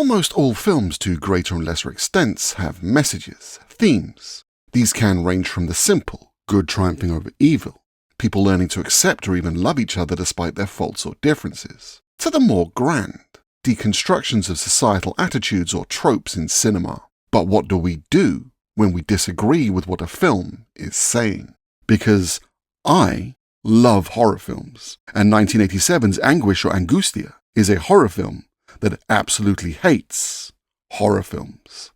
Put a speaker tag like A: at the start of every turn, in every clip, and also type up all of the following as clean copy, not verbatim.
A: Almost all films, to greater and lesser extents, have messages, themes. These can range from the simple, good triumphing over evil, people learning to accept or even love each other despite their faults or differences, to the more grand, deconstructions of societal attitudes or tropes in cinema. But what do we do when we disagree with what a film is saying? Because I love horror films, and 1987's Anguish or Angustia is a horror film that absolutely hates horror films.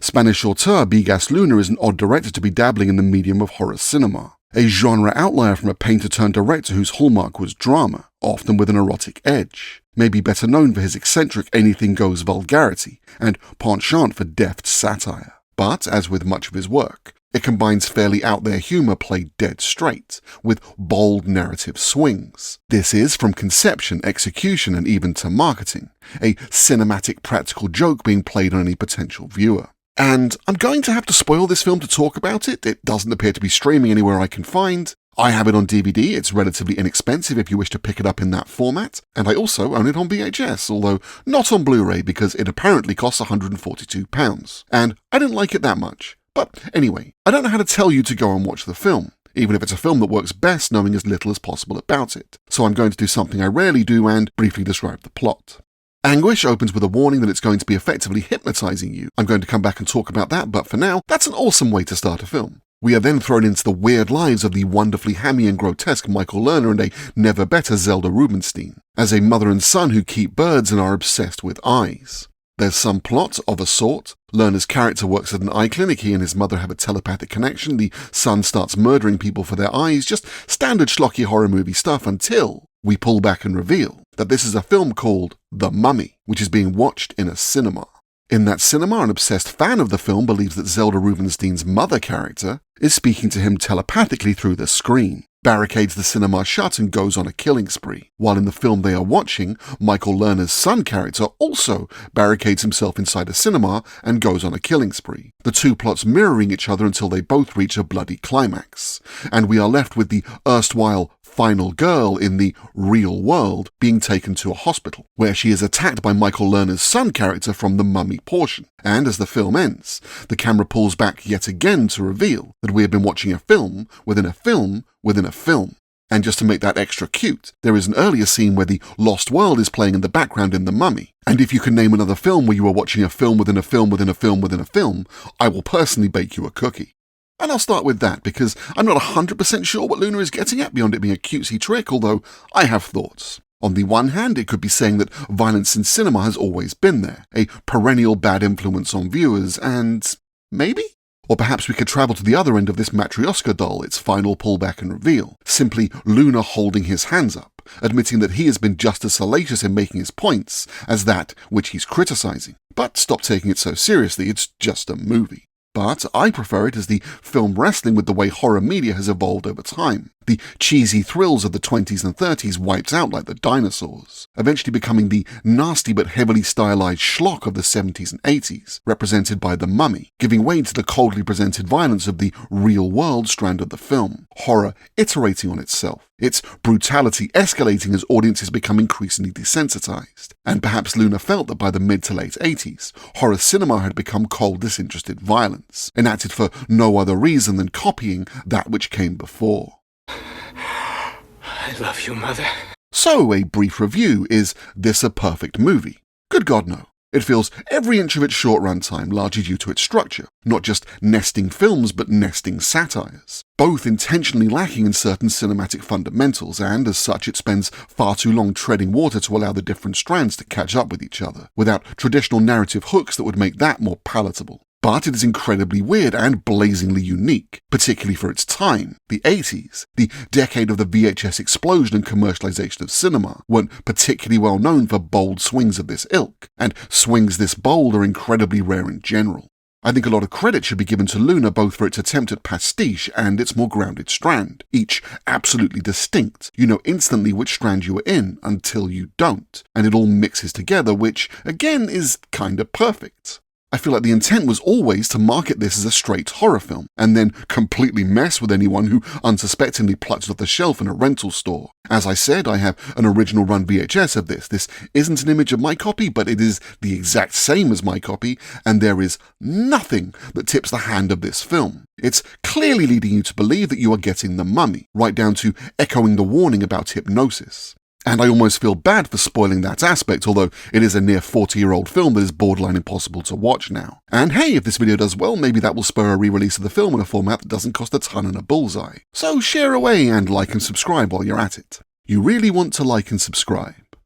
A: Spanish auteur Bigas Luna is an odd director to be dabbling in the medium of horror cinema, a genre outlier from a painter-turned-director whose hallmark was drama, often with an erotic edge, maybe better known for his eccentric anything-goes vulgarity and penchant for deft satire. But, as with much of his work, it combines fairly out-there humour played dead straight, with bold narrative swings. This is, from conception, execution, and even to marketing, a cinematic practical joke being played on any potential viewer. And I'm going to have to spoil this film to talk about it. It doesn't appear to be streaming anywhere I can find. I have it on DVD, it's relatively inexpensive if you wish to pick it up in that format, and I also own it on VHS, although not on Blu-ray because it apparently costs £142, and I didn't like it that much. But anyway, I don't know how to tell you to go and watch the film, even if it's a film that works best knowing as little as possible about it. So I'm going to do something I rarely do and briefly describe the plot. Anguish opens with a warning that it's going to be effectively hypnotizing you. I'm going to come back and talk about that, but for now, that's an awesome way to start a film. We are then thrown into the weird lives of the wonderfully hammy and grotesque Michael Lerner and a never better Zelda Rubinstein, as a mother and son who keep birds and are obsessed with eyes. There's some plot of a sort. Lerner's character works at an eye clinic. He and his mother have a telepathic connection. The son starts murdering people for their eyes. Just standard schlocky horror movie stuff until we pull back and reveal that this is a film called The Mummy, which is being watched in a cinema. In that cinema, an obsessed fan of the film believes that Zelda Rubinstein's mother character is speaking to him telepathically through the screen, barricades the cinema shut and goes on a killing spree. While in the film they are watching, Michael Lerner's son character also barricades himself inside a cinema and goes on a killing spree, the two plots mirroring each other until they both reach a bloody climax. And we are left with the erstwhile final girl in the real world being taken to a hospital, where she is attacked by Michael Lerner's son character from the mummy portion. And as the film ends, the camera pulls back yet again to reveal that we have been watching a film within a film within a film. And just to make that extra cute, there is an earlier scene where the Lost World is playing in the background in The Mummy. And if you can name another film where you are watching a film within a film within a film within a film, I will personally bake you a cookie. And I'll start with that, because I'm not 100% sure what Luna is getting at beyond it being a cutesy trick, although I have thoughts. On the one hand, it could be saying that violence in cinema has always been there, a perennial bad influence on viewers, and maybe? Or perhaps we could travel to the other end of this Matryoshka doll, its final pullback and reveal, simply Luna holding his hands up, admitting that he has been just as salacious in making his points as that which he's criticizing. But stop taking it so seriously, it's just a movie. But I prefer it as the film wrestling with the way horror media has evolved over time. The cheesy thrills of the 20s and 30s wipes out like the dinosaurs, eventually becoming the nasty but heavily stylized schlock of the 70s and 80s, represented by The Mummy, giving way to the coldly presented violence of the real-world strand of the film, horror iterating on itself, its brutality escalating as audiences become increasingly desensitized. And perhaps Luna felt that by the mid to late 80s, horror cinema had become cold, disinterested violence, enacted for no other reason than copying that which came before.
B: I love you, Mother.
A: So, a brief review. Is this a perfect movie? Good God, no. It feels every inch of its short runtime, largely due to its structure, not just nesting films but nesting satires, both intentionally lacking in certain cinematic fundamentals, and as such it spends far too long treading water to allow the different strands to catch up with each other, without traditional narrative hooks that would make that more palatable. But it is incredibly weird and blazingly unique, particularly for its time. The 80s, the decade of the VHS explosion and commercialization of cinema, weren't particularly well known for bold swings of this ilk, and swings this bold are incredibly rare in general. I think a lot of credit should be given to Luna both for its attempt at pastiche and its more grounded strand, each absolutely distinct. You know instantly which strand you are in until you don't, and it all mixes together, which, again, is kinda perfect. I feel like the intent was always to market this as a straight horror film, and then completely mess with anyone who unsuspectingly plucked it off the shelf in a rental store. As I said, I have an original run VHS of this. This isn't an image of my copy, but it is the exact same as my copy, and there is nothing that tips the hand of this film. It's clearly leading you to believe that you are getting The Mummy, right down to echoing the warning about hypnosis. And I almost feel bad for spoiling that aspect, although it is a near 40-year-old film that is borderline impossible to watch now. And hey, if this video does well, maybe that will spur a re-release of the film in a format that doesn't cost a ton and a bullseye. So share away and like and subscribe while you're at it. You really want to like and subscribe,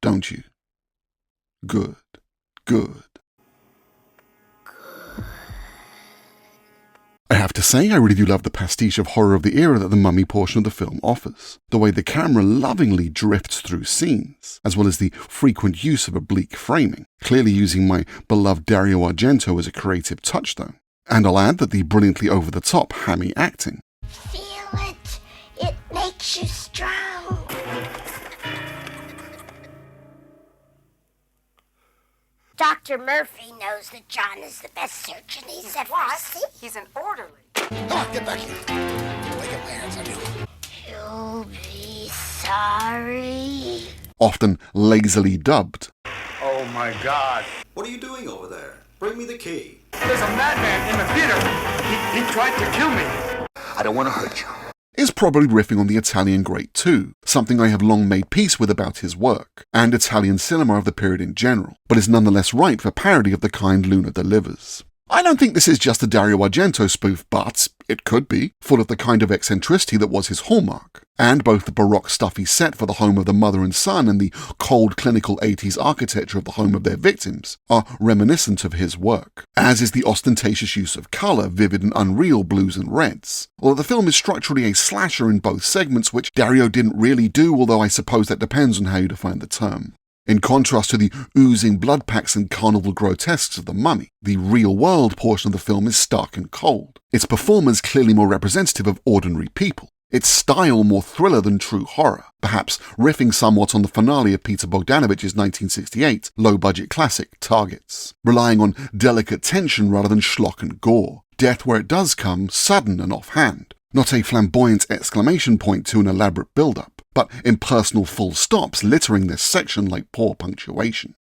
A: don't you? Good, good. I have to say, I really do love the pastiche of horror of the era that the Mummy portion of the film offers. The way the camera lovingly drifts through scenes, as well as the frequent use of oblique framing, clearly using my beloved Dario Argento as a creative touchstone. And I'll add that the brilliantly over-the-top hammy acting.
C: Feel it. It makes you strong. Dr. Murphy knows that John is the best surgeon he's ever seen.
D: He's an orderly.
B: Come on, get back here. I get my hands on you.
C: You'll be sorry.
A: Often lazily dubbed.
E: Oh my God.
F: What are you doing over there? Bring me the key.
E: There's a madman in the theater. He tried to kill me.
B: I don't want to hurt you.
A: Is probably riffing on the Italian great too, something I have long made peace with about his work, and Italian cinema of the period in general, but is nonetheless ripe for parody of the kind Luna delivers. I don't think this is just a Dario Argento spoof, but it could be, full of the kind of eccentricity that was his hallmark. And both the Baroque stuffy set for the home of the mother and son and the cold clinical 80s architecture of the home of their victims are reminiscent of his work, as is the ostentatious use of colour, vivid and unreal blues and reds. Although the film is structurally a slasher in both segments, which Dario didn't really do, although I suppose that depends on how you define the term. In contrast to the oozing blood packs and carnival grotesques of The Mummy, the real-world portion of the film is stark and cold, its performers clearly more representative of ordinary people, its style more thriller than true horror, perhaps riffing somewhat on the finale of Peter Bogdanovich's 1968 low-budget classic Targets, relying on delicate tension rather than schlock and gore, death where it does come sudden and offhand, not a flamboyant exclamation point to an elaborate build-up, but impersonal full stops littering this section like poor punctuation.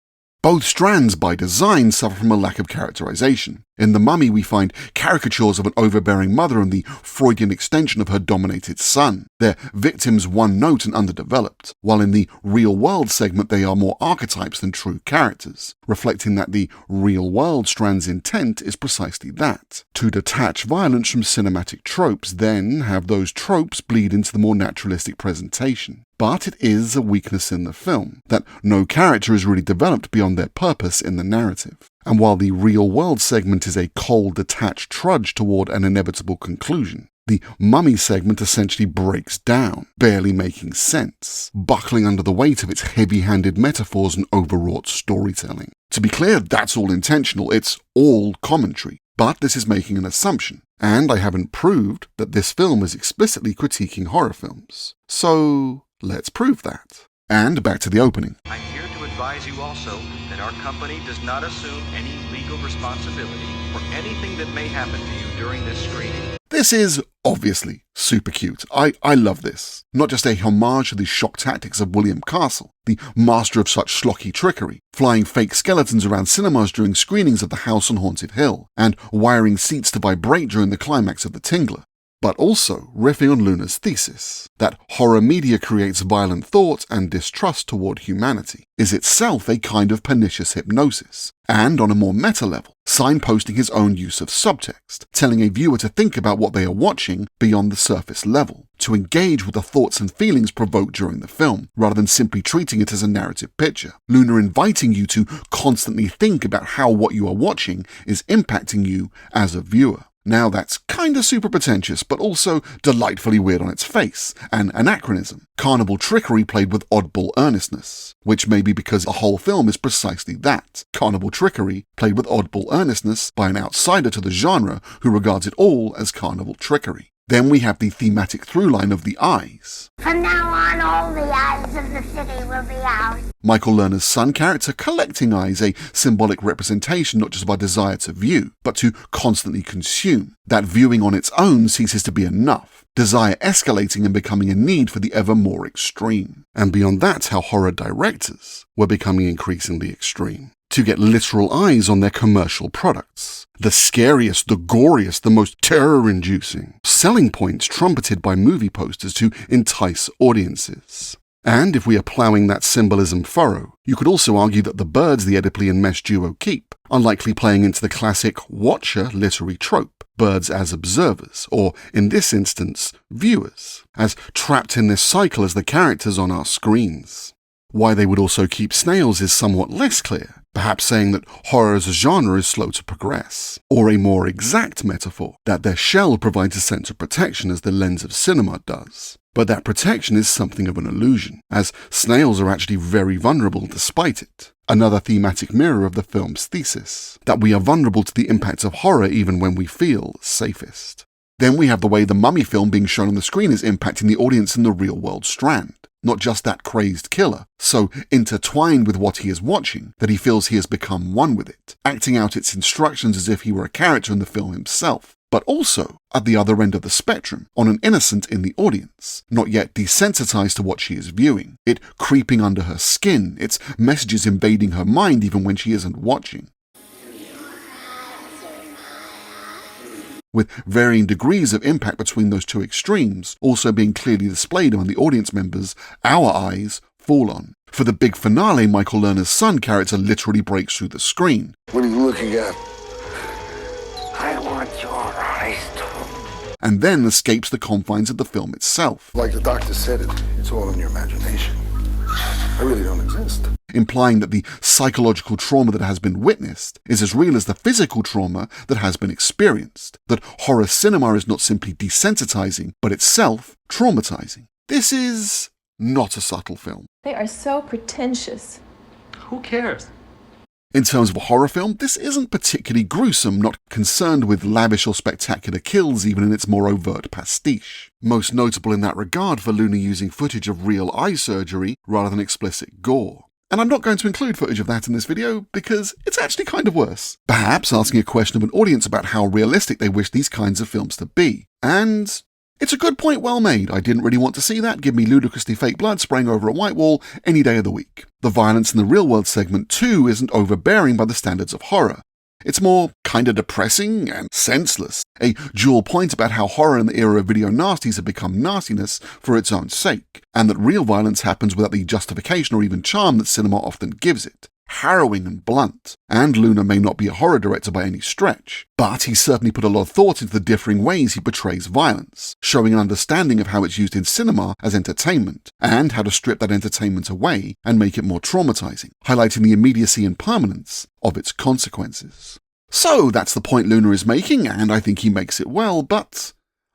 A: Both strands, by design, suffer from a lack of characterization. In The Mummy, we find caricatures of an overbearing mother and the Freudian extension of her dominated son, their victims one-note and underdeveloped, while in the real-world segment they are more archetypes than true characters, reflecting that the real-world strand's intent is precisely that, to detach violence from cinematic tropes, then have those tropes bleed into the more naturalistic presentation. But it is a weakness in the film, that no character is really developed beyond their purpose in the narrative. And while the real-world segment is a cold, detached trudge toward an inevitable conclusion, the Mummy segment essentially breaks down, barely making sense, buckling under the weight of its heavy-handed metaphors and overwrought storytelling. To be clear, that's all intentional, it's all commentary. But this is making an assumption, and I haven't proved that this film is explicitly critiquing horror films. So let's prove that. And back to the opening.
G: I'm here to advise you also that our company does not assume any legal responsibility for anything that may happen to you during this screening.
A: This is obviously super cute. I love this. Not just a homage to the shock tactics of William Castle, the master of such schlocky trickery, flying fake skeletons around cinemas during screenings of The House on Haunted Hill, and wiring seats to vibrate during the climax of The Tingler, but also riffing on Luna's thesis, that horror media creates violent thought and distrust toward humanity, is itself a kind of pernicious hypnosis, and on a more meta level, signposting his own use of subtext, telling a viewer to think about what they are watching beyond the surface level, to engage with the thoughts and feelings provoked during the film, rather than simply treating it as a narrative picture. Luna inviting you to constantly think about how what you are watching is impacting you as a viewer. Now that's kinda super pretentious, but also delightfully weird on its face, an anachronism. Carnival trickery played with oddball earnestness, which may be because the whole film is precisely that. Carnival trickery played with oddball earnestness by an outsider to the genre who regards it all as carnival trickery. Then we have the thematic through line of the eyes.
C: From now on, all the eyes of the city will be ours.
A: Michael Lerner's son character collecting eyes, a symbolic representation not just of our desire to view, but to constantly consume. That viewing on its own ceases to be enough, desire escalating and becoming a need for the ever more extreme. And beyond that, how horror directors were becoming increasingly extreme. To get literal eyes on their commercial products. The scariest, the goriest, the most terror-inducing. Selling points trumpeted by movie posters to entice audiences. And if we are ploughing that symbolism furrow, you could also argue that the birds the Oedipally and Mesh duo keep are likely playing into the classic watcher literary trope, birds as observers, or in this instance, viewers, as trapped in this cycle as the characters on our screens. Why they would also keep snails is somewhat less clear, perhaps saying that horror as a genre is slow to progress, or a more exact metaphor, that their shell provides a sense of protection as the lens of cinema does. But that protection is something of an illusion, as snails are actually very vulnerable despite it. Another thematic mirror of the film's thesis, that we are vulnerable to the impacts of horror even when we feel safest. Then we have the way the Mummy film being shown on the screen is impacting the audience in the real-world strand. Not just that crazed killer, so intertwined with what he is watching that he feels he has become one with it, acting out its instructions as if he were a character in the film himself, but also, at the other end of the spectrum, on an innocent in the audience, not yet desensitized to what she is viewing, it creeping under her skin, its messages invading her mind even when she isn't watching. With varying degrees of impact between those two extremes also being clearly displayed among the audience members our eyes fall on. For the big finale, Michael Lerner's son character literally breaks through the screen.
B: What are you looking at?
C: I want your eyes to...
A: And then escapes the confines of the film itself.
B: Like the doctor said, it's all in your imagination. I really don't exist.
A: Implying that the psychological trauma that has been witnessed is as real as the physical trauma that has been experienced, that horror cinema is not simply desensitizing, but itself traumatizing. This is not a subtle film.
D: They are so pretentious.
E: Who cares?
A: In terms of a horror film, this isn't particularly gruesome, not concerned with lavish or spectacular kills even in its more overt pastiche. Most notable in that regard for Luna using footage of real eye surgery rather than explicit gore. And I'm not going to include footage of that in this video because it's actually kind of worse. Perhaps asking a question of an audience about how realistic they wish these kinds of films to be. And it's a good point well made. I didn't really want to see that. Give me ludicrously fake blood spraying over a white wall any day of the week. The violence in the real world segment too isn't overbearing by the standards of horror. It's more kinda depressing and senseless. A dual point about how horror in the era of video nasties have become nastiness for its own sake, and that real violence happens without the justification or even charm that cinema often gives it. Harrowing and blunt. And Luna may not be a horror director by any stretch, but he certainly put a lot of thought into the differing ways he portrays violence, showing an understanding of how it's used in cinema as entertainment, and how to strip that entertainment away and make it more traumatizing, highlighting the immediacy and permanence of its consequences. So that's the point Luna is making, and I think he makes it well, but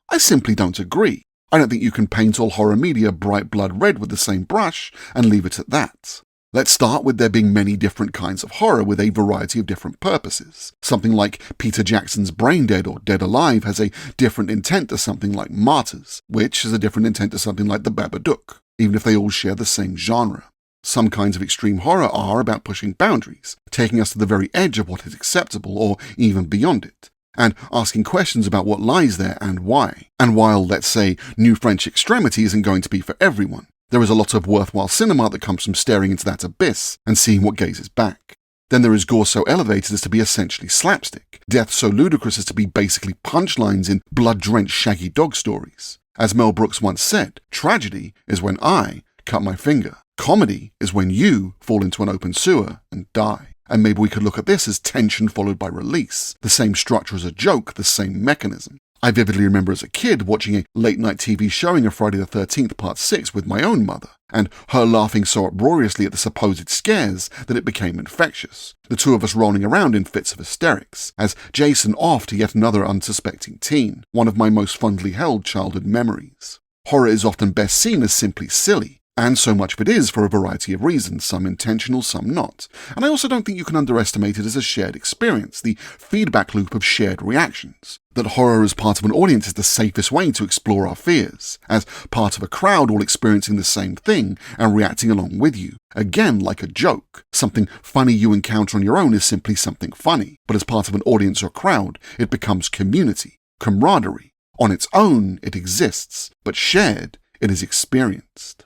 A: I simply don't agree. I don't think you can paint all horror media bright blood red with the same brush and leave it at that. Let's start with there being many different kinds of horror with a variety of different purposes. Something like Peter Jackson's Brain Dead or Dead Alive has a different intent to something like Martyrs, which has a different intent to something like The Babadook, even if they all share the same genre. Some kinds of extreme horror are about pushing boundaries, taking us to the very edge of what is acceptable or even beyond it, and asking questions about what lies there and why. And while, let's say, New French Extremity isn't going to be for everyone, there is a lot of worthwhile cinema that comes from staring into that abyss and seeing what gazes back. Then there is gore so elevated as to be essentially slapstick, death so ludicrous as to be basically punchlines in blood-drenched shaggy dog stories. As Mel Brooks once said, tragedy is when I cut my finger. Comedy is when you fall into an open sewer and die. And maybe we could look at this as tension followed by release, the same structure as a joke, the same mechanism. I vividly remember as a kid watching a late-night TV showing of Friday the 13th Part 6 with my own mother, and her laughing so uproariously at the supposed scares that it became infectious, the two of us rolling around in fits of hysterics, as Jason offed yet another unsuspecting teen, one of my most fondly held childhood memories. Horror is often best seen as simply silly, And so much of it is for a variety of reasons, some intentional, some not. And I also don't think you can underestimate it as a shared experience, the feedback loop of shared reactions. That horror as part of an audience is the safest way to explore our fears, as part of a crowd all experiencing the same thing and reacting along with you. Again, like a joke. Something funny you encounter on your own is simply something funny, but as part of an audience or crowd, it becomes community, camaraderie. On its own, it exists, but shared, it is experienced.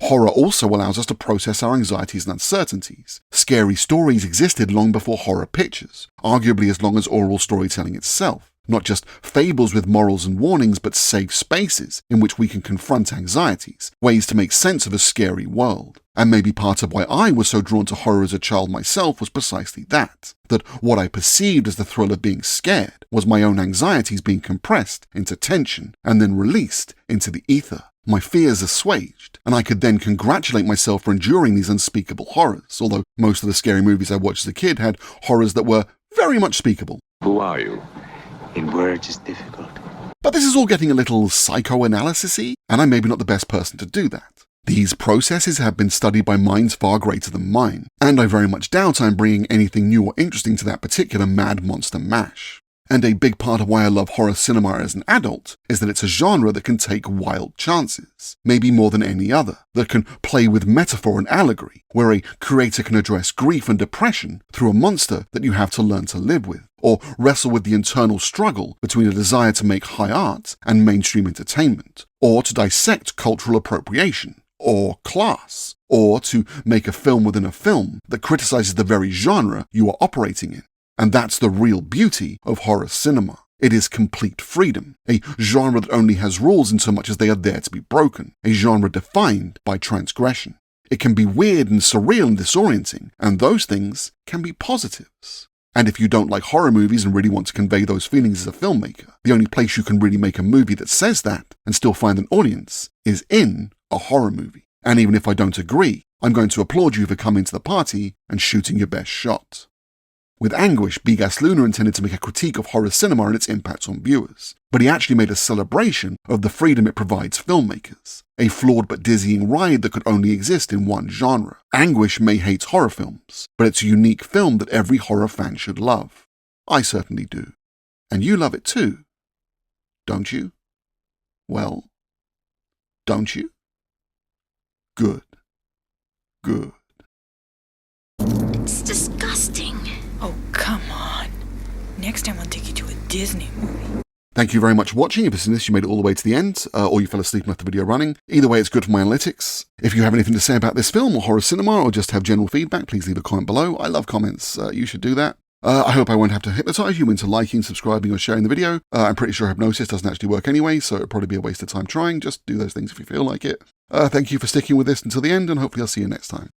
A: Horror also allows us to process our anxieties and uncertainties. Scary stories existed long before horror pictures, arguably as long as oral storytelling itself. Not just fables with morals and warnings, but safe spaces in which we can confront anxieties, ways to make sense of a scary world. And maybe part of why I was so drawn to horror as a child myself was precisely that what I perceived as the thrill of being scared was my own anxieties being compressed into tension and then released into the ether. My fears assuaged, and I could then congratulate myself for enduring these unspeakable horrors, although most of the scary movies I watched as a kid had horrors that were very much speakable.
H: Who are you? In words is difficult.
A: But this is all getting a little psychoanalysis-y, and I'm maybe not the best person to do that. These processes have been studied by minds far greater than mine, and I very much doubt I'm bringing anything new or interesting to that particular mad monster mash. And a big part of why I love horror cinema as an adult is that it's a genre that can take wild chances, maybe more than any other, that can play with metaphor and allegory, where a creator can address grief and depression through a monster that you have to learn to live with, or wrestle with the internal struggle between a desire to make high art and mainstream entertainment, or to dissect cultural appropriation, or class, or to make a film within a film that criticizes the very genre you are operating in. And that's the real beauty of horror cinema. It is complete freedom, a genre that only has rules in so much as they are there to be broken, a genre defined by transgression. It can be weird and surreal and disorienting, and those things can be positives. And if you don't like horror movies and really want to convey those feelings as a filmmaker, the only place you can really make a movie that says that and still find an audience is in a horror movie. And even if I don't agree, I'm going to applaud you for coming to the party and shooting your best shot. With Anguish, Bigas Luna intended to make a critique of horror cinema and its impact on viewers, but he actually made a celebration of the freedom it provides filmmakers, a flawed but dizzying ride that could only exist in one genre. Anguish may hate horror films, but it's a unique film that every horror fan should love. I certainly do. And you love it too, don't you? Well, don't you? Good. Good.
C: It's disgusting.
I: Oh, come on. Next time I'll take you to a Disney movie.
A: Thank you very much for watching. If it's in this, you made it all the way to the end, or you fell asleep and left the video running. Either way, it's good for my analytics. If you have anything to say about this film or horror cinema, or just have general feedback, please leave a comment below. I love comments. You should do that. I hope I won't have to hypnotize you into liking, subscribing, or sharing the video. I'm pretty sure hypnosis doesn't actually work anyway, so it'd probably be a waste of time trying. Just do those things if you feel like it. Thank you for sticking with this until the end, and hopefully I'll see you next time.